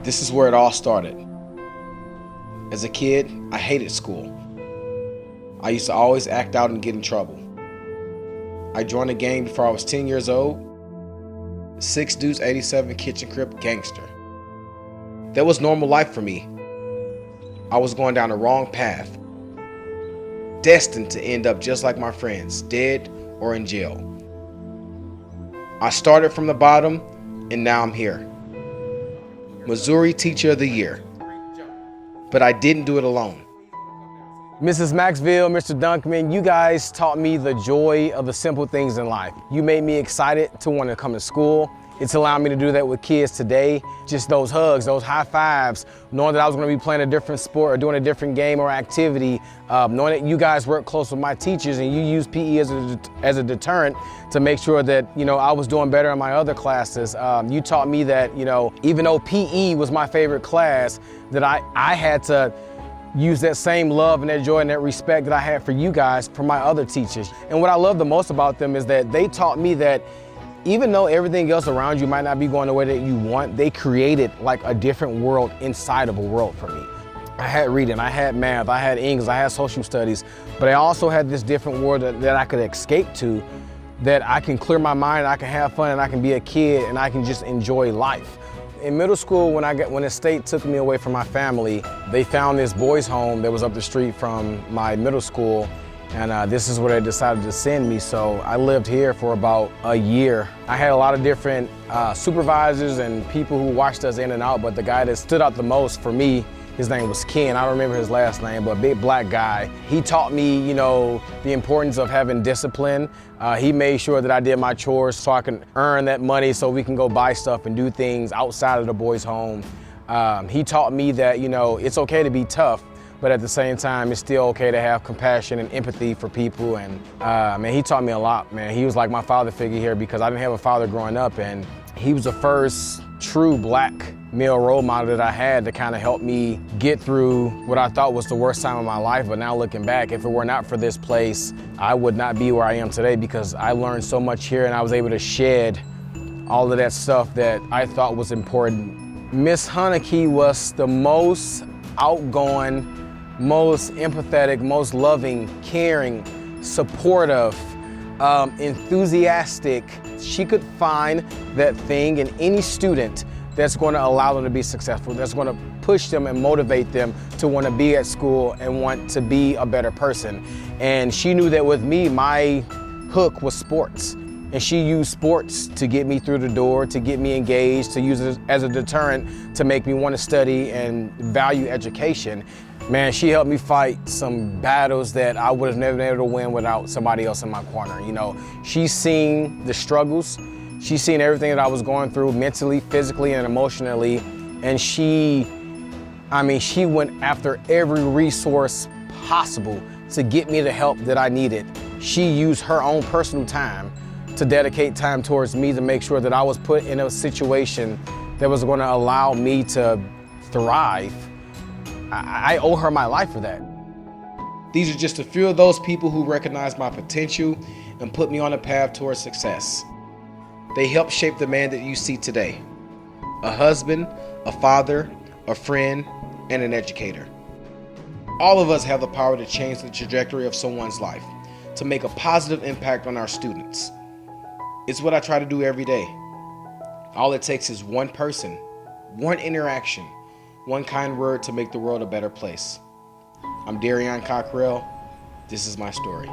This is where it all started. As a kid, I hated school. I used to always act out and get in trouble. I joined a gang before I was 10 years old. 6 Deuce 87 Kitchen Crip gangster. That was normal life for me. I was going down the wrong path, destined to end up just like my friends, dead or in jail. I started from the bottom, and now I'm here. Missouri Teacher of the Year. But I didn't do it alone. Mrs. Maxville, Mr. Dunkman, you guys taught me the joy of the simple things in life. You made me excited to want to come to school. It's allowed me to do that with kids today. Just those hugs, those high fives, knowing that I was going to be playing a different sport or doing a different game or activity, knowing that you guys work close with my teachers and you use PE as a deterrent to make sure that, I was doing better in my other classes. You taught me that, even though PE was my favorite class, that I had to use that same love and that joy and that respect that I had for you guys from my other teachers. And what I love the most about them is that they taught me that even though everything else around you might not be going the way that you want, they created like a different world inside of a world for me. I had reading, I had math, I had English, I had social studies, but I also had this different world that I could escape to, that I can clear my mind, I can have fun, and I can be a kid, and I can just enjoy life. In middle school, when the state took me away from my family, they found this boys' home that was up the street from my middle school, and this is where they decided to send me. So I lived here for about a year. I had a lot of different supervisors and people who watched us in and out, but the guy that stood out the most for me, his name was Ken. I don't remember his last name, but big black guy. He taught me, the importance of having discipline. He made sure that I did my chores so I can earn that money so we can go buy stuff and do things outside of the boys' home. He taught me that, it's okay to be tough, but at the same time, it's still okay to have compassion and empathy for people. And man, he taught me a lot, man. He was like my father figure here because I didn't have a father growing up, and he was the first true black male role model that I had to kind of help me get through what I thought was the worst time of my life. But now looking back, if it were not for this place, I would not be where I am today because I learned so much here and I was able to shed all of that stuff that I thought was important. Miss Hunnicky was the most outgoing, most empathetic, most loving, caring, supportive, enthusiastic. She could find that thing in any student that's going to allow them to be successful, that's going to push them and motivate them to want to be at school and want to be a better person. And she knew that with me, my hook was sports. And she used sports to get me through the door, to get me engaged, to use it as a deterrent to make me want to study and value education. Man, she helped me fight some battles that I would have never been able to win without somebody else in my corner. She's seen the struggles. She's seen everything that I was going through mentally, physically, and emotionally. And she went after every resource possible to get me the help that I needed. She used her own personal time to dedicate time towards me to make sure that I was put in a situation that was going to allow me to thrive. I owe her my life for that. These are just a few of those people who recognized my potential and put me on a path towards success. They helped shape the man that you see today. A husband, a father, a friend, and an educator. All of us have the power to change the trajectory of someone's life, to make a positive impact on our students. It's what I try to do every day. All it takes is one person, one interaction, one kind word to make the world a better place. I'm Darian Cockrell. This is my story.